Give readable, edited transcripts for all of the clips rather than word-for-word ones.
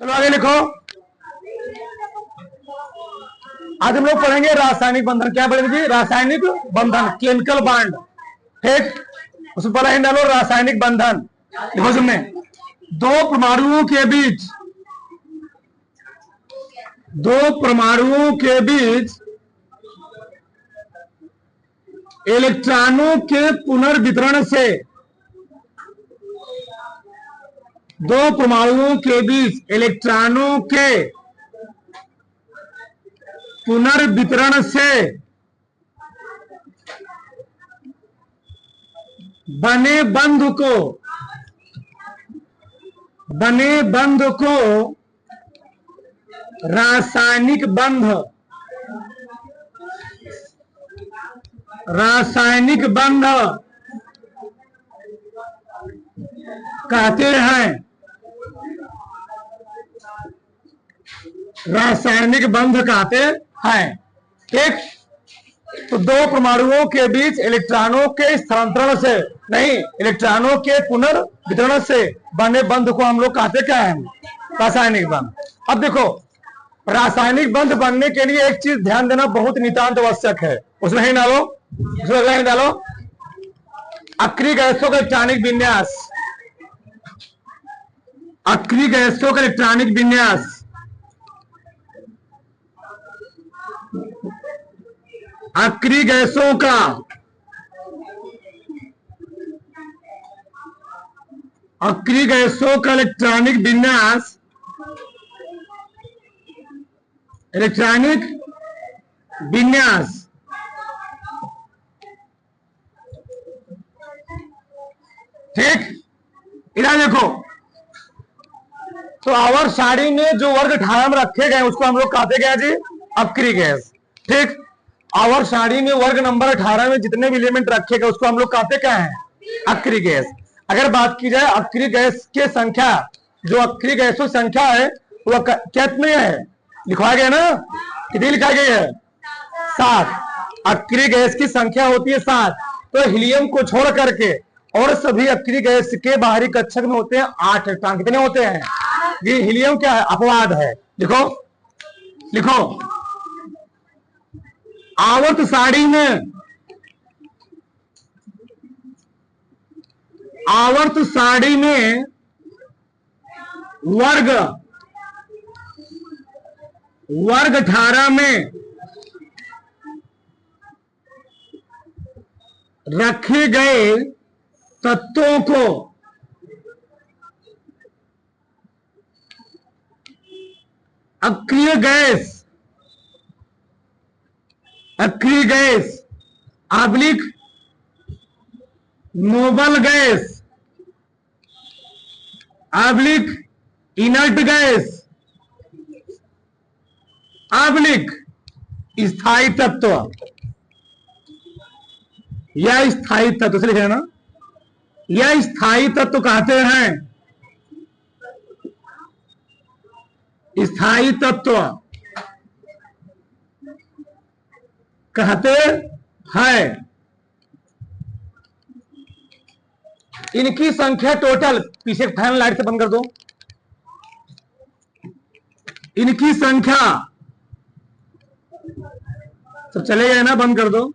चलो आगे लिखो। आज हम लोग पढ़ेंगे रासायनिक बंधन। क्या पढ़ेंगे जी? रासायनिक बंधन, केमिकल बॉन्ड। ठीक, उसमें पहला हिंट डालो, रासायनिक बंधन। देखो सुनने, दो परमाणुओं के बीच इलेक्ट्रॉनों के पुनर्वितरण से, दो परमाणुओं के बीच इलेक्ट्रॉनों के पुनर्वितरण से बने बंध को रासायनिक बंध कहते हैं। रासायनिक बंध कहते हैं। ठीक, तो दो परमाणुओं के बीच इलेक्ट्रॉनों के स्थानांतरण से नहीं, इलेक्ट्रॉनों के पुनर्वितरण से बने बंध को हम लोग कहते क्या है? रासायनिक बंध। अब देखो, रासायनिक बंध बनने के लिए एक चीज ध्यान देना बहुत नितांत आवश्यक है। उसमें ही डालो, अक्रिय गैसों का इलेक्ट्रॉनिक विन्यास, अक्रिय गैसों का इलेक्ट्रॉनिक विन्यास, अक्रिय गैसों का इलेक्ट्रॉनिक विन्यास, ठीक। इधर देखो, तो आवर सारणी में जो वर्ग 18 में रखे गए उसको हम लोग कहते क्या जी? अक्रिय गैस। ठीक, आवर सारणी में वर्ग नंबर 18 में जितने भी एलिमेंट रखे गए उसको हम लोग कहते क्या है? अक्रिय गैस। अगर बात की जाए अक्रिय गैस की संख्या, जो अक्रिय गैसों संख्या है वो कितनी है? लिखवाया गया ना, कितनी लिखा गया है? 7। अक्रिय गैस की संख्या होती है 7। तो हीलियम को छोड़ करके और सभी अक्रिय गैस के बाहरी कक्षक में होते हैं 8 इलेक्ट्रॉन। कितने होते हैं? ये हीलियम क्या है? अपवाद है। लिखो, आवर्त सारणी में वर्ग 18 में रखे गए तत्वों को अक्रिय gas oblique noble gas oblique inert gas oblique स्थायी तत्व या स्थायी तत्व से लिखे ना, या स्थायी तत्व कहते हैं। स्थायी तत्व कहते हैं। इनकी संख्या टोटल, पीछे फैन लाइट से बंद कर दो। इनकी संख्या, सब चले गए ना, बंद कर दो।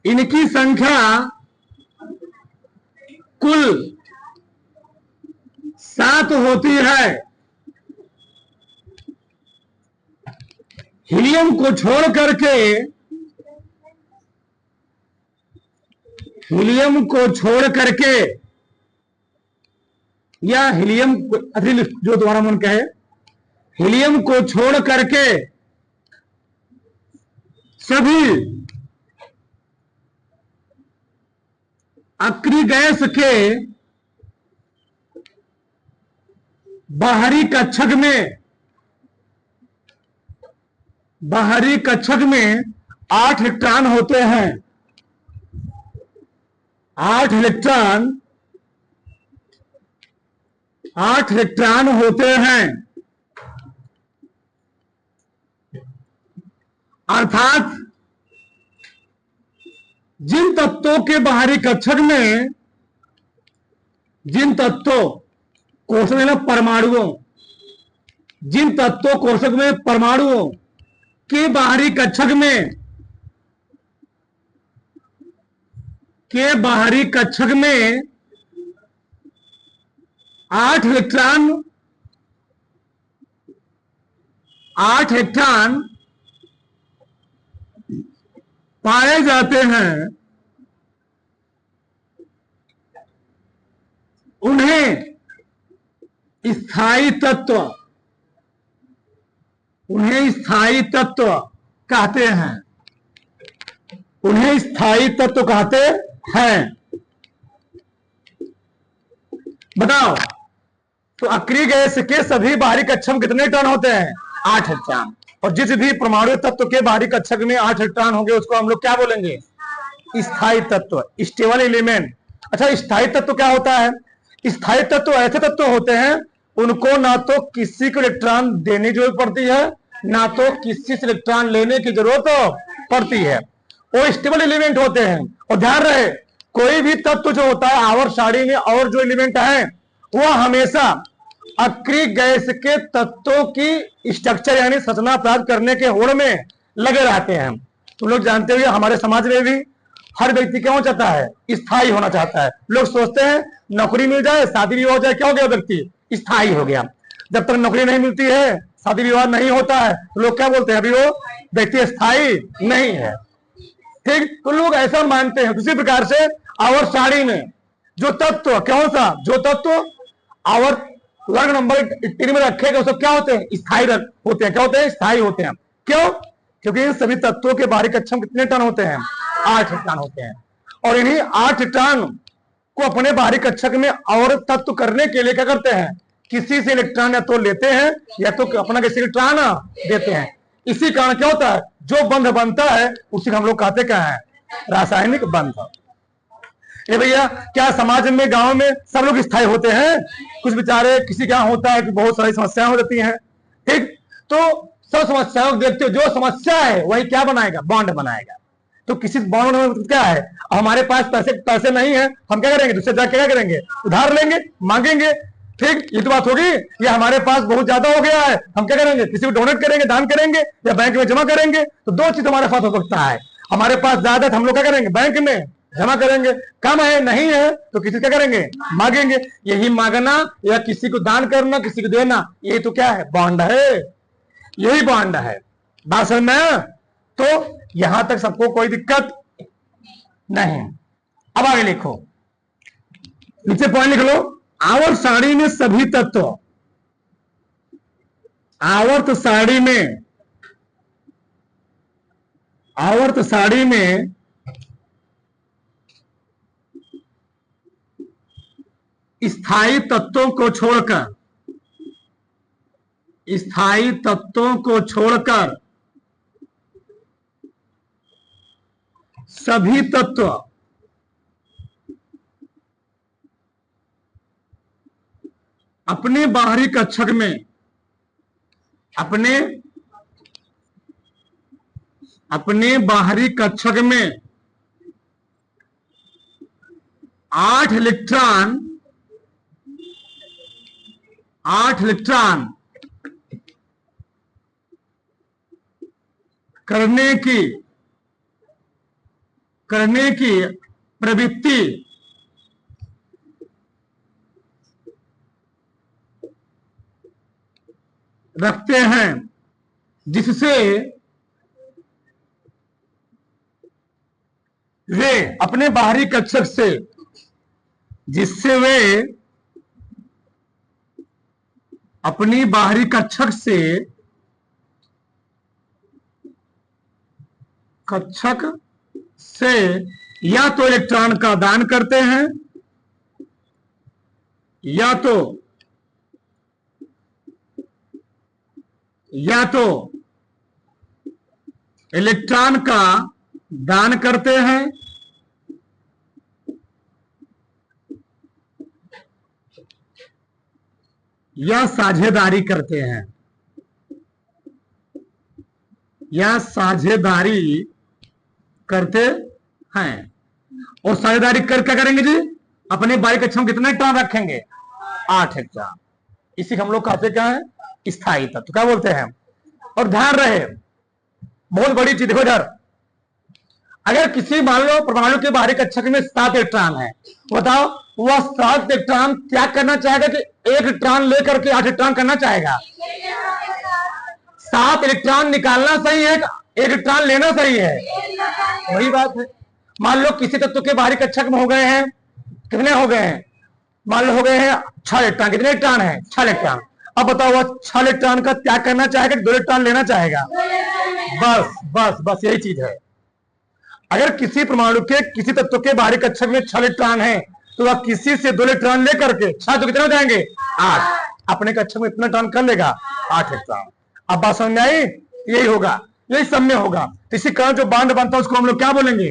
इनकी संख्या कुल 7 होती है। हीलियम को छोड़ करके या हीलियम जो दोबारा मन कहे, हीलियम को छोड़ करके सभी अक्रिय गैस के बाहरी कक्षक में 8 इलेक्ट्रॉन होते हैं। 8 इलेक्ट्रॉन होते हैं। अर्थात जिन तत्वों के बाहरी कक्षक में, जिन तत्वों, क्वेश्चन है ना परमाणुओं, जिन तत्वों कोष्ठक में परमाणुओं के बाहरी कक्षक में 8 इलेक्ट्रॉन पाए जाते हैं, उन्हें स्थायी तत्व कहते हैं। बताओ, तो अक्रिय गैस के सभी बाहरी कक्षक में कितने इलेक्ट्रॉन होते हैं? 8 इलेक्ट्रॉन। और जिस भी परमाणु तत्व के बाहरी कक्षक में 8 इलेक्ट्रॉन होंगे उसको हम लोग क्या बोलेंगे? स्थायी तत्व, स्टेबल एलिमेंट। अच्छा, स्थायी तत्व क्या होता है? स्थायी तत्व ऐसे तत्व होते हैं उनको ना तो किसी को इलेक्ट्रॉन देने की जरूरत पड़ती है, ना तो किसी से इलेक्ट्रॉन लेने की जरूरत पड़ती है। वो स्टेबल एलिमेंट होते हैं। और ध्यान रहे, कोई भी तत्व जो होता है आवर्त सारणी में और जो एलिमेंट है वो हमेशा अक्रिय गैस के तत्वों की स्ट्रक्चर यानी संरचना प्राप्त करने के होड़ में लगे रहते हैं। तुम लोग जानते हो हमारे समाज में भी हर व्यक्ति क्या चाहता है? स्थायी होना चाहता है। लोग सोचते हैं नौकरी मिल जाए, शादी विवाह हो जाए, क्या हो गया? व्यक्ति स्थायी हो गया। जब तक नौकरी नहीं मिलती है, शादी विवाह नहीं होता है, तो लोग क्या बोलते हैं? अभी वो व्यक्ति स्थायी नहीं है। ठीक, तो लोग ऐसा मानते हैं। उसी प्रकार से आवर्त सारणी में जो तत्व, कौन सा? जो तत्व आवर्त वर्ग नंबर 3 में रखे गए सब क्या होते हैं? स्थायी होते हैं। क्या होते हैं? स्थायी होते हैं। क्यों? क्योंकि इन सभी तत्वों के बाहरी कक्षक में कितने टन होते हैं? 8 इलेक्ट्रॉन होते हैं। और इन्हीं 8 इलेक्ट्रॉन को अपने बाहरी कक्षक में और तत्व करने के लिए क्या करते हैं? किसी से इलेक्ट्रॉन या तो लेते हैं या तो अपना किसी इलेक्ट्रॉन देते हैं। इसी कारण क्या होता है? जो बंध बनता है उसी को हम लोग कहते क्या है? रासायनिक बंध। ये भैया, क्या समाज में, गांव में सब लोग स्थायी होते हैं? कुछ बेचारे, किसी क्या होता है कि बहुत सारी समस्याएं हो जाती हैं। ठीक, तो सब समस्याओं को देखते हो, जो समस्या है वही क्या बनाएगा? बॉन्ड बनाएगा। तो किसी बॉन्ड में क्या है? हमारे पास पैसे नहीं है, हम क्या करेंगे? दूसरे जाके क्या करेंगे? उधार लेंगे, मांगेंगे। ठीक, ये तो बात होगी। ये हमारे पास बहुत ज्यादा हो गया है, हम क्या करेंगे? किसी को डोनेट करेंगे, दान करेंगे, या बैंक में जमा करेंगे। तो दो चीज हमारे पास हो सकता है। हमारे पास ज्यादा है, हम लोग क्या करेंगे? बैंक में जमा करेंगे। कम है, नहीं है, तो किसी क्या करेंगे? मांगेंगे। यही मांगना या किसी को दान करना, किसी को देना, यही तो क्या है? बॉन्ड है। यही बॉन्ड है। बात समझ में? तो यहां तक सबको कोई दिक्कत नहीं। अब आगे लिखो, नीचे पॉइंट लिख लो। आवर्त सारणी में सभी तत्व, आवर्त सारणी में स्थायी तत्वों को छोड़कर सभी तत्व अपने बाहरी कक्षक में, अपने बाहरी कक्षक में 8 इलेक्ट्रॉन करने की प्रवृत्ति रखते हैं, जिससे वे अपने बाहरी कक्षक से, अपनी बाहरी कक्षक से या तो इलेक्ट्रॉन का दान करते हैं या तो इलेक्ट्रॉन का दान करते हैं या साझेदारी करते हैं, और साझेदारी कर क्या करेंगे जी? अपने बाहरी कक्षक में कितने इलेक्ट्रॉन रखेंगे? 8 इलेक्ट्रॉन। इसी हम लोग कहते क्या है? स्थायी तत्व क्या बोलते हैं। और ध्यान रहे बहुत बड़ी चीज, देखो इधर, अगर किसी मान लो परमाणु के बाहरी कक्षक में 7 इलेक्ट्रॉन है, बताओ वह 7 इलेक्ट्रॉन क्या करना चाहेगा कि 1 इलेक्ट्रॉन लेकर के 8 इलेक्ट्रॉन करना चाहेगा। 7 इलेक्ट्रॉन निकालना सही है, 1 इलेक्ट्रॉन लेना सही है, वही बात है। मान लो किसी तत्व के बाहरी कक्षक में हो गए हैं, कितने हो गए हैं, मान लो हो गए हैं 6 इलेक्ट्रॉन। कितने इलेक्ट्रॉन है, 6 इलेक्ट्रॉन। अब बताओ वह 6 इलेक्ट्रॉन का त्याग करना चाहेगा, 2 इलेक्ट्रॉन लेना चाहेगा। बस बस बस यही चीज है। अगर किसी परमाणु के किसी तत्व के बाहरी कक्षक में 6 इलेक्ट्रॉन है, तो वह किसी से 2 इलेक्ट्रॉन लेकर के 6 तो कितने हो जाएंगे, 8। अपने कक्षक में इतना इलेक्ट्रॉन कर लेगा, 8 इलेक्ट्रॉन। अब बात समझ में आई, यही होगा, यही समय होगा। इसी कारण जो बांध बनता है उसको हम लोग क्या बोलेंगे,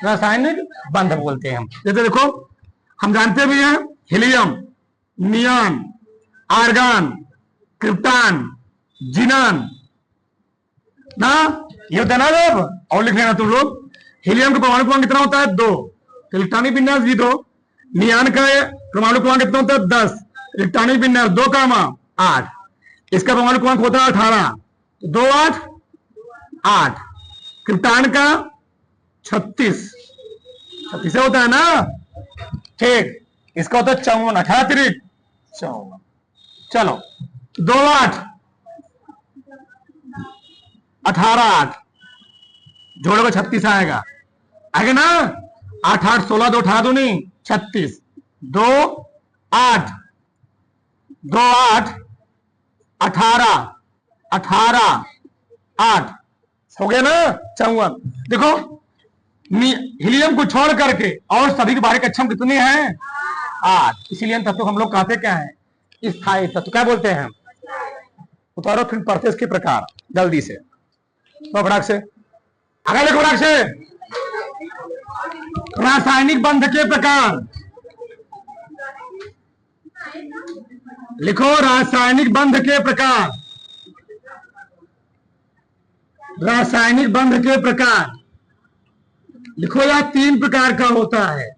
रासायनिक बंध बोलते हैं। जैसे देखो हम जानते भी हैं हीलियम, नियॉन, आर्गन, क्रिप्टॉन, जिनन ना, ये होता है ना लोग, और लिख लेना तुम लोग। हीलियम का परमाणु क्रमांक कितना होता है, 2। इलेक्ट्रॉनिक विन्यास भी 2। नियॉन का परमाणु क्रमांक कितना होता है, 10। इलेक्ट्रॉनिक विन्यास 2 8। इसका परमाणु क्रमांक होता है 18। 2 8 8। क्रिप्टॉन का 36 होता है ना, ठीक। इसका होता है 54, 18 तिरिक 54। चलो 2 8 18 8 जोड़ोगे 36 आएगा, आगे ना। 8 8 16, 2 18 दूनी 36, 2 8 2 8 18 18 8 हो गया ना 54। देखो हीलियम को छोड़ करके और सभी के बाहरी कक्षक कितने हैं, 8। इसीलिए तत्व हम लोग कहते क्या है, स्थायी तत्व क्या बोलते हैं। उतारो फिर पढ़ते इसके प्रकार जल्दी से, फटाक से आगे लिखो, फटाक से। रासायनिक बंध के प्रकार लिखो, रासायनिक बंध के प्रकार। रासायनिक बंध के प्रकार लिखो, यह 3 प्रकार का होता है,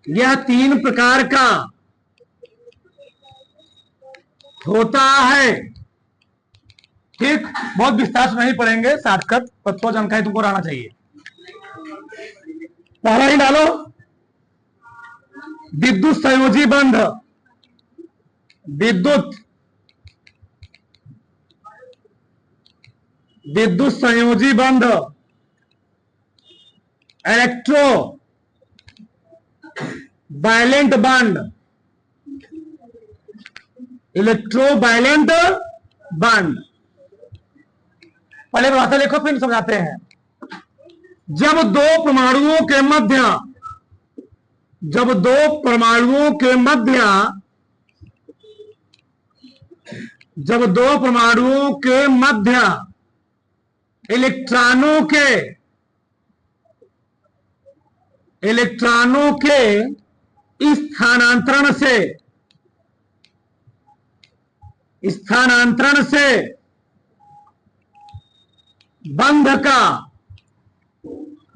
यह 3 प्रकार का होता है, ठीक। बहुत विस्तार से नहीं पढ़ेंगे, शॉर्टकट पर थोड़ा जानकारी तुमको रहना चाहिए। पहला ही डालो, विद्युत संयोजी बंध। विद्युत संयोजी बंध, इलेक्ट्रो वायलेंट बंध, इलेक्ट्रो वायलेंट बंध। पहले भाषा लिखो फिर समझाते हैं। जब दो परमाणुओं के मध्य इलेक्ट्रॉनों के स्थानांतरण से बंध का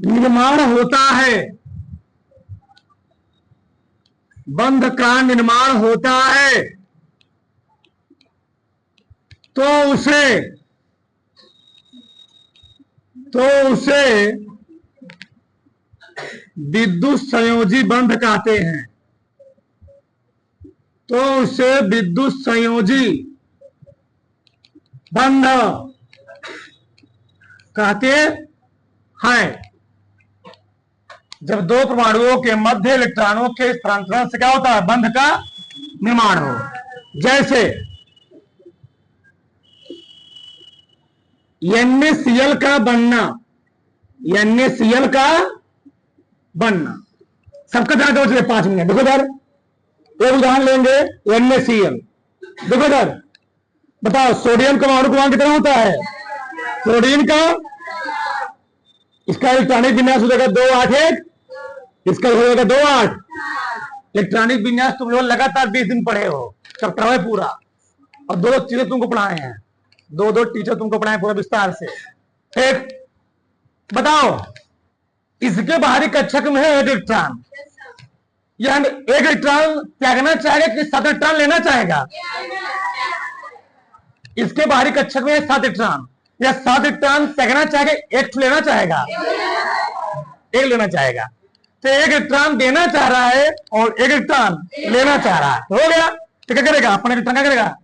निर्माण होता है, बंध का निर्माण होता है, तो उसे विद्युत संयोजी बंध कहते हैं। तो उसे विद्युत संयोजी बंध कहते हैं। जब दो परमाणुओं के मध्य इलेक्ट्रॉनों के स्थानांतरण से क्या होता है, बंध का निर्माण हो। जैसे NaCl का बनना, NaCl का बनना, सबका ध्यान दो 5 मिनट। देखो इधर एक उदाहरण लेंगे, NaCl। देखो इधर बताओ, सोडियम का परमाणु क्रमांक कितना होता है, सोडियम का, इसका इलेक्ट्रॉनिक विन्यास हो जाएगा 2 8 1, इसका हो जाएगा 2 8। इलेक्ट्रॉनिक विन्यास तुम लोग लगातार 20 दिन पढ़े हो, चैप्टर है पूरा, और 2 चीजें तुमको पढ़ाए हैं, 2 टीचर तुमको पढ़ाए पूरा विस्तार से, ठीक। बताओ इसके बाहरी कक्षक में है 1 इलेक्ट्रॉन, यह 1 इलेक्ट्रॉन त्यागना चाहेगा कि 7 इलेक्ट्रॉन लेना चाहेगा, इसके बाहरी कक्षक में 7 इलेक्ट्रॉन, या 7 इलेक्ट्रॉन फेंकना चाहेगा, एक लेना चाहेगा, एक लेना चाहेगा, तो एक इलेक्ट्रॉन देना चाह रहा है और एक इलेक्ट्रॉन लेना चाह रहा है, हो गया। तो क्या करेगा, अपना इलेक्ट्रॉन क्या करेगा,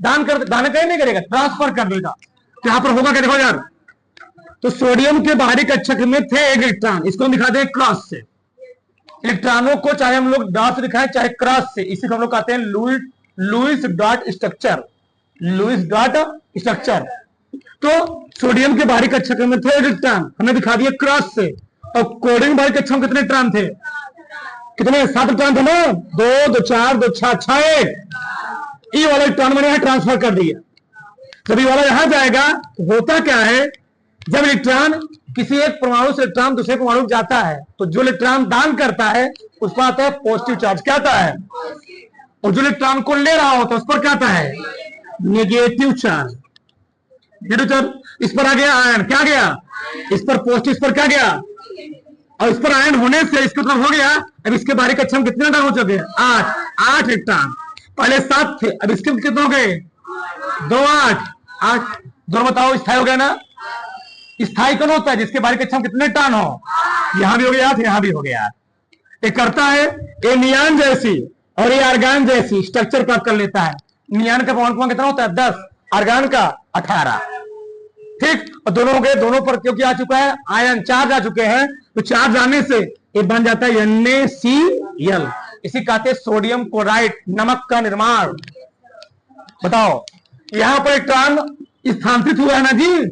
दान कहीं नहीं करेगा, ट्रांसफर कर देगा। तो यहां पर होगा क्या, देखो यार, तो सोडियम के बाहरी कक्षक में थे एक इलेक्ट्रॉन, इसको हम दिखा दें क्रॉस से। इलेक्ट्रॉनों को चाहे हम लोग डॉट से दिखाएं चाहे क्रॉस से, इसी को हम लोग कहते हैं Lewis dot structure, Lewis dot structure. तो सोडियम के बाहरी कक्षक में थे इलेक्ट्रॉन, हमने दिखा दिया क्रॉस से। और क्लोरीन बाहरी कक्षक में कितने इलेक्ट्रॉन थे, कितने, 7 इलेक्ट्रॉन थे ना, 2 2 4 2 6 6, ये वाला इलेक्ट्रॉन मैंने यहां ट्रांसफर कर दिया। जब ये वाला यहां जाएगा तो होता क्या है, जब इलेक्ट्रॉन किसी एक परमाणु से इलेक्ट्रॉन दूसरे परमाणु में जाता है तो जो इलेक्ट्रॉन दान करता है उस पर आता है पॉजिटिव चार्ज, क्या आता है, और जो इलेक्ट्रॉन को ले रहा होता है उस पर क्या आता है, नेगेटिव चार्ज। इस पर आ गया आयन, क्या गया, इस पर पॉजिटिव, इस पर क्या गया, और इस पर आयन होने से इसका मतलब हो गया, अब इसके बाहरी कक्षा में कितने इलेक्ट्रॉन हो चुके हैं, 8 इलेक्ट्रॉन, पहले 7 थे, अब इसके कितने हो गए, 2 8, दोनों बताओ, स्थायी हो गया ना। स्थायी कौन होता है, जिसके बाहरी कक्षा में कितने इलेक्ट्रॉन हो, यहां भी हो गया, यहां भी हो गया। ये करता है, ये नियान जैसी और ये आर्गान जैसी स्ट्रक्चर प्राप्त कर लेता है। नियान का परमाणु क्रमांक कितना होता है, 10, आर्गान का 18, ठीक। और दोनों हो गए, दोनों पर क्योंकि आ चुका है आयन, चार्ज आ चुके हैं, तो चार्ज आने से ये बन जाता है NaCl, इसी कहते हैं सोडियम क्लोराइड, नमक का निर्माण। बताओ, यहां पर इलेक्ट्रॉन स्थानांतरित हुआ है ना जी,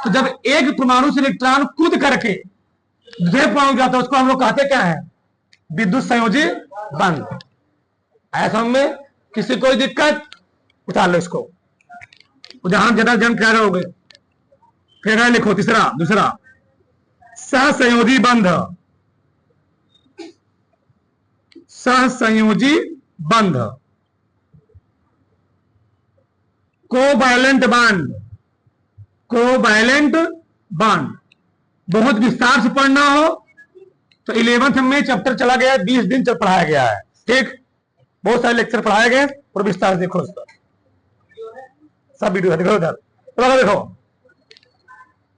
तो जब एक परमाणु से इलेक्ट्रॉन कूद करके दूसरे परमाणु जाता है उसको हम लोग कहते क्या है, विद्युत संयोजी बंध। ऐसा में किसी कोई दिक्कत, उठा लो इसको, उदाहरण ज्यादा जन क्या रहोगे, फिर लिखो दूसरा सहसंयोजी बंध, सहसंयोजी बंध, कोवैलेंट बॉन्ड, कोवैलेंट बॉन्ड। बहुत विस्तार से पढ़ना हो तो 11th में चैप्टर चला गया, 20 दिन चल पढ़ाया गया है, ठीक। बहुत सारे लेक्चर पढ़ाए गए और विस्तार से देखो उसका सब वीडियो है, देखो उधर, तो देखो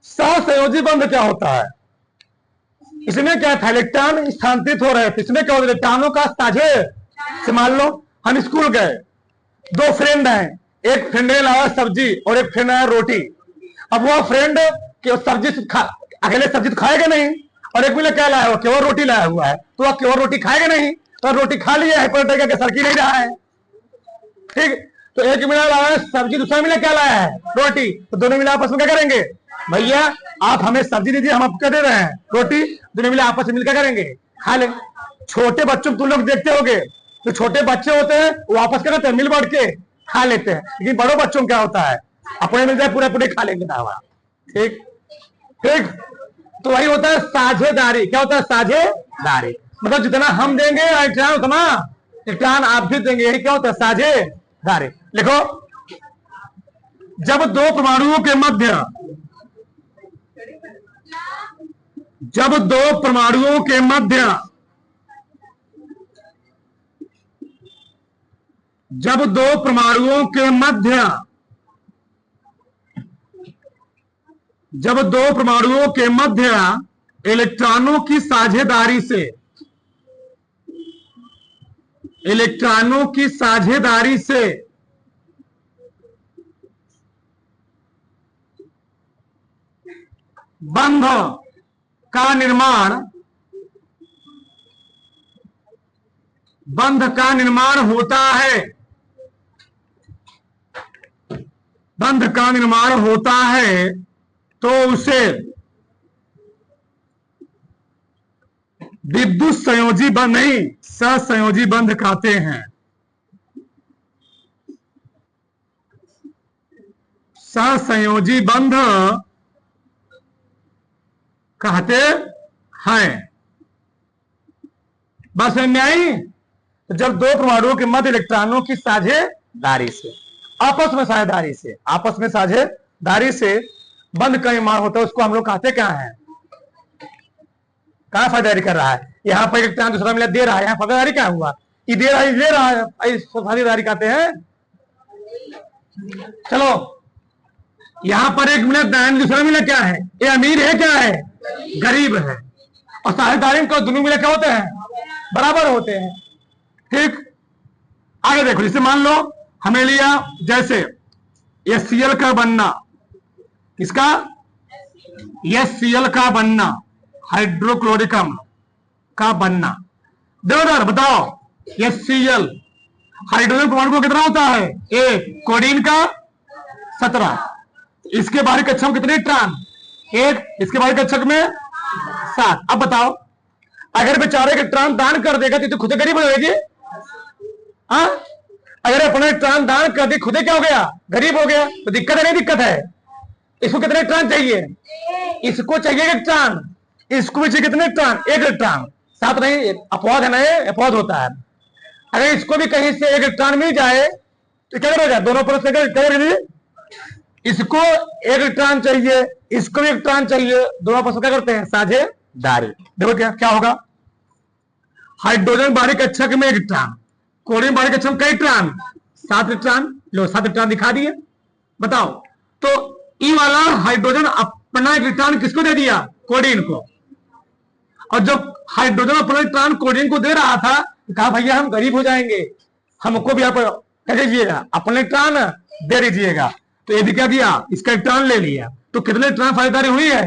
सहसंयोजी बंध क्या होता है। इसमें क्या था, इलेक्ट्रॉन स्थानांतरित हो रहे थे, इसमें क्या होता है, इलेक्ट्रॉनों का साझे से, मान लो हम स्कूल गए, 2 फ्रेंड हैं, एक फ्रेंड ने लाया सब्जी और एक फ्रेंड आया रोटी। अब वो फ्रेंड सब्जी अकेले सब्जी तो खाएगा नहीं, और एक मिले क्या लाया हुआ, केवल रोटी लाया हुआ है, तो वह केवल रोटी खाएगा नहीं, तो रोटी खा लिया है, पलटेगा कि सड़की नहीं रहा है, ठीक। तो एक मिला लाया है सब्जी, दूसरा मिला क्या लाया है, रोटी, तो दोनों मिला आपस में क्या करेंगे, भैया आप हमें सब्जी दीजिए, हम आपको दे रहे हैं रोटी, दोनों मिला आपस में मिलकर करेंगे, खा ले। छोटे बच्चों तुम लोग देखते होगे, तो छोटे बच्चे होते हैं वो आपस क्या करते हैं, मिल बांट के खा लेते हैं, लेकिन बड़ों बच्चों क्या होता है, अपने मिल जाए पूरे पूरे खा लेंगे दावा, ठीक ठीक। तो वही होता है साझेदारी, क्या होता है, साझेदारी, मतलब जितना हम देंगे इलेक्ट्रॉन उतना इलेक्ट्रॉन आप भी देंगे, यही क्या होता है, साझेदारी। लिखो, जब 2 परमाणुओं के मध्य, जब 2 परमाणुओं के मध्य, जब 2 परमाणुओं के मध्य, जब 2 परमाणुओं के मध्य इलेक्ट्रॉनों की साझेदारी से, इलेक्ट्रॉनों की साझेदारी से बंध का निर्माण, बंध का निर्माण होता है, बंध का निर्माण होता है, तो उसे विद्युत संयोजी बंध नहीं, सहसंयोजी बंध कहते हैं। सहसंयोजी बंध कहते हैं। बस समझ में आई। तो जब 2 परमाणुओं के मध्य इलेक्ट्रॉनों की साझेदारी से, आपस में साझेदारी से, आपस में साझेदारी से बंध का निर्माण होता है, उसको हम लोग कहते क्या है, कहां साझेदारी कर रहा है, यहां पर इलेक्ट्रॉन दूसरा मिला दे रहा है, यहां साझेदारी क्या हुआ, ये दे रहा है, ले रहा है, साझेदारी कहते हैं। चलो, यहां पर एक मिला दान, दूसरा मिला क्या है? ये अमीर है, क्या है? गरीब है। और साझेदारी को दोनों मिला क्या होते हैं? बराबर होते हैं। ठीक, आगे देखो, जैसे मान लो हमें लिया जैसे HCl का बनना, इसका HCl का बनना, हाइड्रोक्लोरिक अम्ल का बनना। देखो बताओ, HCl हाइड्रोजन परमाणु को कितना होता है? 1, कोडीन का 17, इसके बाहरी कक्षक में कितने इलेक्ट्रॉन? 1, इसके बाहरी कक्षक में 7। अब बताओ, अगर बेचारे इलेक्ट्रॉन दान कर देगा तो खुद गरीब हो जाएगी? हाँ, अगर अपने इलेक्ट्रॉन दान कर दी, खुद क्या हो गया? गरीब हो गया। तो दिक्कत है, नहीं दिक्कत है? इसको कितने इलेक्ट्रॉन चाहिए? इसको चाहिए इलेक्ट्रॉन, इसको भी चाहिए कितने इलेक्ट्रॉन? 1 इलेक्ट्रॉन। 7 नहीं, अपवाद है ना, ये अपवाद होता है। अगर इसको भी कहीं से 1 इलेक्ट्रॉन मिल जाए तो क्या करेगा? दोनों परस्पर क्या करेगी? इसको 1 इलेक्ट्रॉन चाहिए, इसको भी इलेक्ट्रॉन चाहिए, दोनों परस्पर क्या करते हैं? साझेदारी। देखो क्या क्या होगा? हाइड्रोजन बाहरी कक्षक में 1 इलेक्ट्रॉन, कोडिन बाहरी कक्षक में कई इलेक्ट्रॉन? 7 इलेक्ट्रॉन। लो 7 इलेक्ट्रॉन दिखा दिए। बताओ, तो ई वाला हाइड्रोजन अपना इलेक्ट्रॉन किसको दे दिया? कोडिन को। और जब हाइड्रोजन अपना इलेक्ट्रॉन कोडिन को दे रहा था, कहा भैया हम गरीब हो जाएंगे, हमको भी आप क्या दीजिएगा? अपने इलेक्ट्रॉन दे दीजिएगा। तो ये भी क्या दिया? इसका इलेक्ट्रॉन ले लिया। तो कितने इलेक्ट्रॉन फायदारी हुई है?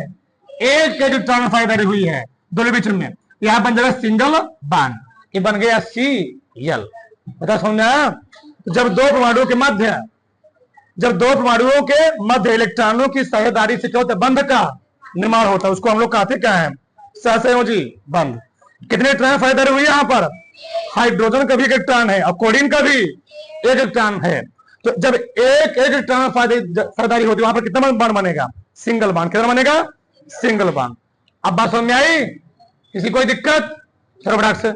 1 इलेक्ट्रॉन फायदारी हुई है दोनों बीच में। यहां बन जाएगा सिंगल बॉन्ड, ये बन गया Cl। बता समझा? जब दो परमाणुओं के मध्य इलेक्ट्रॉनों की साझेदारी से क्या होता है? बंध का निर्माण होता है, उसको हम लोग कहते क्या है? सहसंयोजी बंध। कितने इलेक्ट्रॉन फायदारी हुई यहां पर? हाइड्रोजन का भी 1 इलेक्ट्रॉन है और कोडिन का भी 1 इलेक्ट्रॉन है। तो जब एक इलेक्ट्रॉन फायदारी होती है, वहां पर कितना बॉन्ड बनेगा? Single bond. कितना बनेगा? Single bond. अब बात समझ में आई? किसी कोई दिक्कत? चलो फटाक से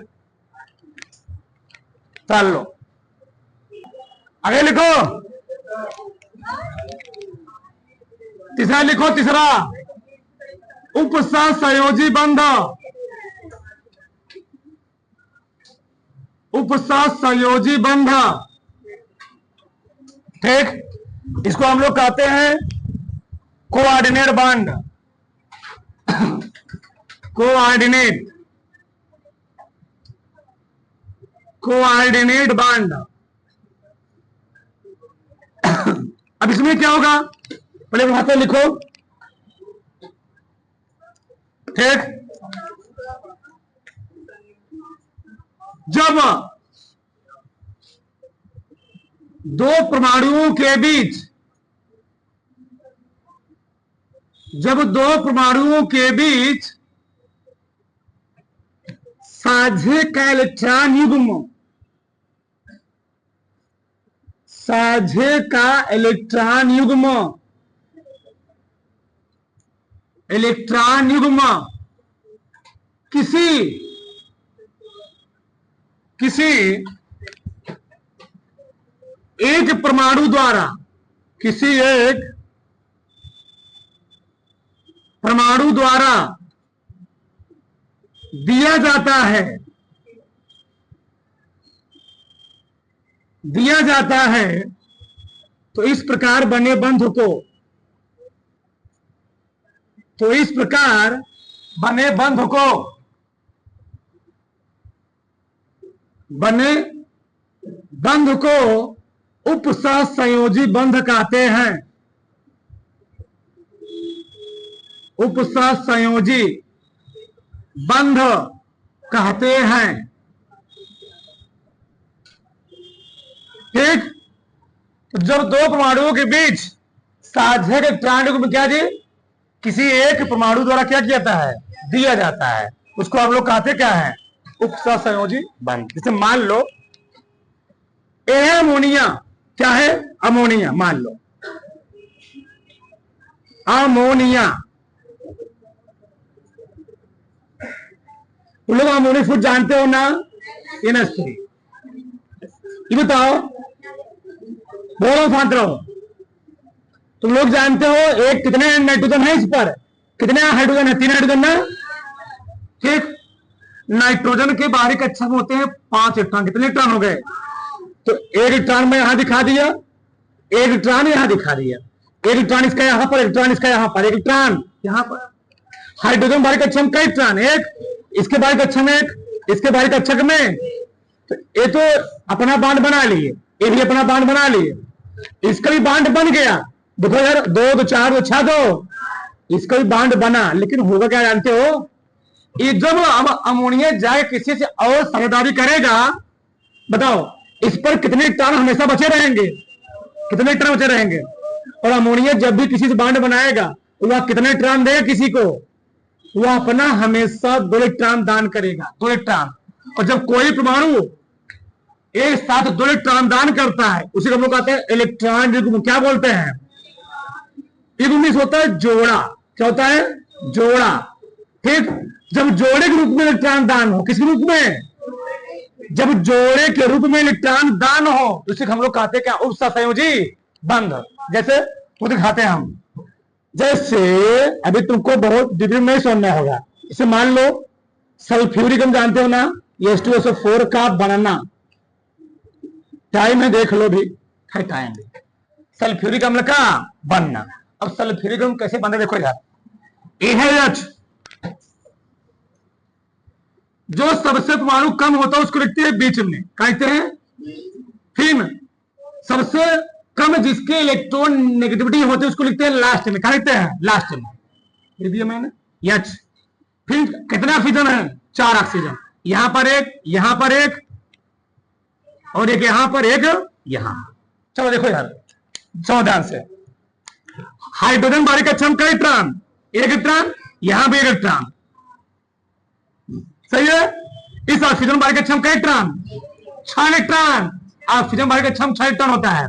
चल लो, आगे लिखो। तीसरा लिखो, तीसरा उपसहसंयोजी बंध। उपसहसंयोजी बंध, ठीक, इसको हम लोग कहते हैं कोऑर्डिनेट बॉन्ड। Coordinate bond. अब इसमें क्या होगा? पहले वहां पे लिखो, ठीक। जब दो परमाणुओं के बीच साझे का इलेक्ट्रॉन युग्म, इलेक्ट्रॉन युग्म किसी एक परमाणु द्वारा दिया जाता है, तो इस प्रकार बने बंध को उपसहसंयोजी बंध कहते हैं। उपसहसंयोजी बंध कहते हैं, ठीक। जब दो परमाणुओं के बीच साझे इलेक्ट्रॉन युग्म क्या जी? किसी एक परमाणु द्वारा क्या किया जाता है? दिया जाता है, उसको हम लोग कहते क्या है? उपसहसंयोजी बंध। जैसे मान लो ये है अमोनिया, क्या है? अमोनिया। मान लो अमोनिया, तुम लोग अमोनिया फूड जानते हो ना? NH3। ये बताओ, बोलो शांत रहो। तुम लोग जानते हो एक कितने नाइट्रोजन है? इस पर कितने हाइड्रोजन है? 3 हाइड्रोजन ना, ठीक। नाइट्रोजन के बाहरी कक्षक में होते हैं 5 इलेक्ट्रॉन। कितने इलेक्ट्रॉन हो गए? तो 1 इलेक्ट्रॉन में यहां दिखा दिया, इलेक्ट्रॉन यहां दिखा दिया, इलेक्ट्रॉन इसका यहां पर, इलेक्ट्रॉन इसका यहां पर, इलेक्ट्रॉन यहां पर। हाइड्रोजन बाहरी कक्षक का इलेक्ट्रॉन एक, इसके बाहरी कक्षक एक, इसके बाहरी कक्षक में, तो ये तो अपना बांड बना लिए, ये भी अपना बांड बना लिए, इसका भी बांड बन गया। देखो यार, 2 2 4 2 6 2, इसका भी बांड बना। लेकिन होगा क्या जानते हो, ये जब अमोनिया जाए किसी से और साझेदारी करेगा, बताओ इस पर कितने इलेक्ट्रॉन हमेशा बचे रहेंगे, कितने इलेक्ट्रॉन बचे रहेंगे। और अमोनिया जब भी किसी से बांड बनाएगा तो वह कितने इलेक्ट्रॉन देगा किसी को, वह अपना हमेशा 2 इलेक्ट्रॉन दान करेगा, 2 इलेक्ट्रॉन। और जब कोई परमाणु एक साथ 2 इलेक्ट्रॉन दान करता है उसी को हम लोग कहते हैं इलेक्ट्रॉन युग्म। क्या बोलते हैं, युग्म होता है जोड़ा। क्या होता है, जोड़ा। ठीक, जब जोड़े के रूप में इलेक्ट्रॉन दान हो, किस रूप में, जब जोड़े के रूप में इलेक्ट्रॉन दान हो उसे हम लोग कहते हैं क्या, उपसंयोजी बंध। जैसे वो दिखाते हैं हम, जैसे अभी तुमको बहुत डिटेल में सुनना होगा। इसे मान लो सल्फ्यूरिक, हम जानते हो ना, H2SO4 का बनना, टाइम है देख लो भी, है टाइम। सल्फ्यूरिक अम्ल का बनना, अब सल्फ्यूरिक अम्ल कैसे बनता है देखो यार, AH जो सबसे परमाणु कम होता है उसको लिखते हैं बीच में, कहते हैं। फिर सबसे कम जिसके इलेक्ट्रॉन नेगेटिविटी होते हैं उसको लिखते हैं लास्ट में, क्या लिखते हैं, लास्ट में, लिख दिया मैंने H। फिर कितना ऑक्सीजन है, 4 ऑक्सीजन, यहां पर एक, यहां पर एक, और एक यहां पर एक, यहां। चलो देखो यार सावधान से, हाइड्रोजन बाहरी कक्षक का इलेक्ट्रॉन, एक इलेक्ट्रॉन, यहां भी एक इलेक्ट्रॉन, सही है। इस ऑक्सीजन बाहरी कक्षक का इलेक्ट्रॉन 6 इलेक्ट्रॉन, ऑक्सीजन बाहरी कक्षक 6 इलेक्ट्रॉन होता है।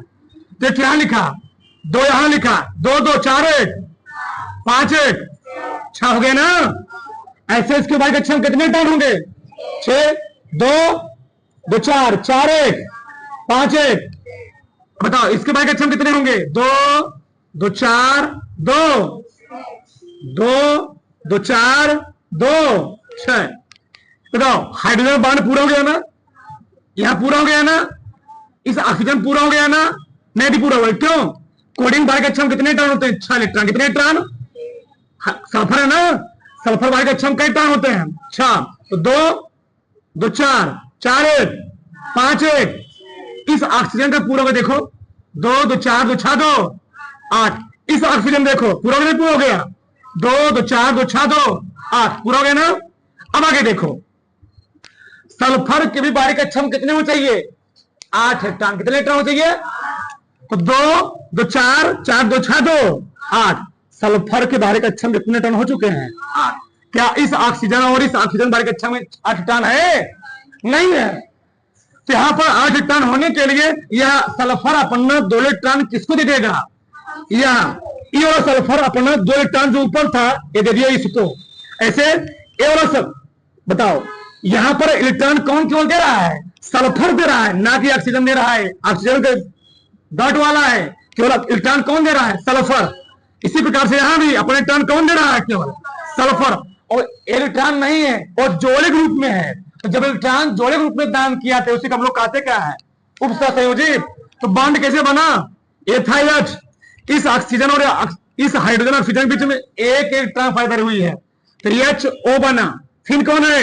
तो क्या लिखा, 2 यहां लिखा, 2 2 4 1 5 1 6 हो गया ना। ऐसे इसके बाहरी कक्षक कितने इलेक्ट्रॉन होंगे, 6 2 2 4 4 1 5 1। बताओ इसके बाहरी कक्षक कितने होंगे, 2 2 4 2 2 2 4 2 6। बताओ हाइड्रोजन बांड पूरा हो गया ना, यहां पूरा हो गया ना, इस ऑक्सीजन पूरा हो गया ना, नहीं पूरा हुआ। क्यों, कोडिंग बाहरी कक्षक कितने इलेक्ट्रॉन होते हैं, 6 इलेक्ट्रॉन। कितने इलेक्ट्रॉन, सल्फर है ना, सल्फर बाहरी कक्षक कई इलेक्ट्रॉन होते हैं, 6। तो 2 2 4 4 1 5 1। इस ऑक्सीजन का पूरा हो गया, देखो 2 2 4 2 6 2 8। इस ऑक्सीजन देखो पूरा हो गया, पूरा हो गया, 2 2 4 2 6 2 8, पूरा हो गया ना। अब आगे देखो, सल्फर के भी बाहरी कक्षक कितने होने चाहिए, 8 इलेक्ट्रॉन। कितने इलेक्ट्रॉन होने चाहिए, तो 2 2 4 4 2 6 2 8। सल्फर के बाहरी कक्षक कितने टन हो चुके हैं, 8। क्या इस ऑक्सीजन और इस ऑक्सीजन बाहरी कक्षक में 8 टन है, नहीं है। तो यहां पर 8 टन होने के लिए यह सल्फर अपना 2 इलेक्ट्रॉन किसको दे देगा, यह ये वाला सल्फर अपना 2 इलेक्ट्रॉन जो ऊपर था ये दे दिया इसको। ऐसे ये वाला सब, बताओ यहां पर इलेक्ट्रॉन कौन केवल दे रहा है, सल्फर दे रहा है, ना कि ऑक्सीजन दे रहा है। ऑक्सीजन के डॉट वाला है, केवल इलेक्ट्रॉन कौन दे रहा है, सल्फर। इसी प्रकार से यहां भी अपने इलेक्ट्रॉन कौन दे रहा है, केवल सल्फर। और इलेक्ट्रॉन नहीं है और जोड़े के रूप में है। तो जब इलेक्ट्रॉन जोड़े के रूप में दान किया था उसी को हम लोग कहते क्या है, उपसंयोजी। तो बॉन्ड कैसे बना, एथाइच, इस ऑक्सीजन और इस हाइड्रोजन ऑक्सीजन के बीच में एक इलेक्ट्रॉन फाइबर हुई है, तो HO बना। फिर कौन है,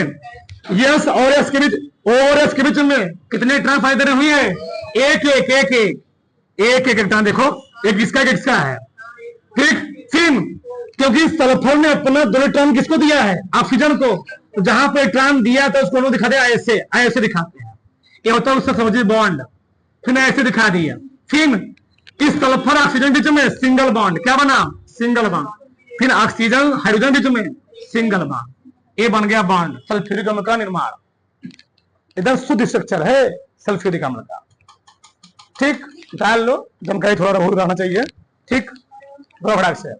S और S के बीच, O और S के बीच में कितने इलेक्ट्रॉन फाइबर हुई है, एक एक एक एक एक इलेक्ट्रॉन। देखो एक इसका एक इसका है, ठीक। फिर क्योंकि सल्फर ने अपना 2 इलेक्ट्रॉन किसको दिया है, ऑक्सीजन को, तो जहां पर इलेक्ट्रॉन दिया था उसको हम लोग दिखाते हैं ऐसे, ऐसे दिखाते हैं, ये होता है उसका समझिए बॉन्ड। फिर ऐसे दिखा दिया। फिर इस सल्फर ऑक्सीजन बीच में सिंगल बॉन्ड, क्या बना, सिंगल बॉन्ड। फिर ऑक्सीजन हाइड्रोजन बीच में सिंगल बॉन्ड, ये बन गया बॉन्ड, सल्फ्यूरिक अम्ल का निर्माण। इधर शुद्ध स्ट्रक्चर है सल्फ्यूरिक अम्ल का, ठीक। डाल लो, जानकारी थोड़ा बहुत रहना चाहिए, ठीक, बड़ा से।